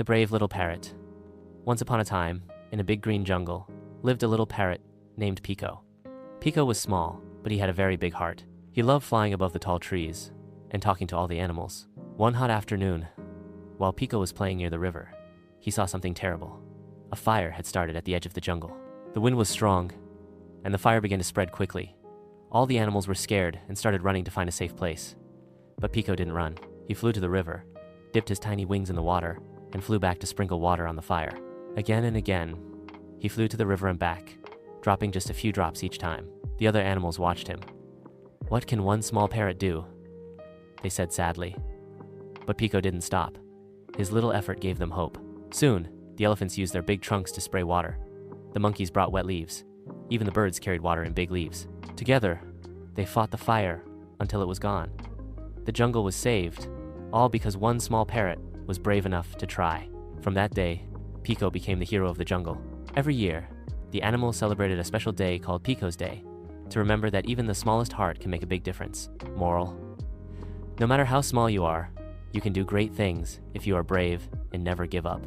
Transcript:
The brave little parrot. Once upon a time, in a big green jungle, lived a little parrot named Pico. Pico was small, but he had a very big heart. He loved flying above the tall trees and talking to all the animals. One hot afternoon, while Pico was playing near the river, he saw something terrible. A fire had started at the edge of the jungle. The wind was strong, and the fire began to spread quickly. All the animals were scared and started running to find a safe place. But Pico didn't run. He flew to the river, dipped his tiny wings in the water, and flew back to sprinkle water on the fire. Again and again, he flew to the river and back, dropping just a few drops each time. The other animals watched him. "What can one small parrot do?" they said sadly. But Pico didn't stop. His little effort gave them hope. Soon, the elephants used their big trunks to spray water. The monkeys brought wet leaves. Even the birds carried water in big leaves. Together, they fought the fire until it was gone. The jungle was saved, all because one small parrot was brave enough to try. From that day, Pico became the hero of the jungle. Every year, the animals celebrated a special day called Pico's Day, to remember that even the smallest heart can make a big difference. Moral: no matter how small you are, you can do great things if you are brave and never give up.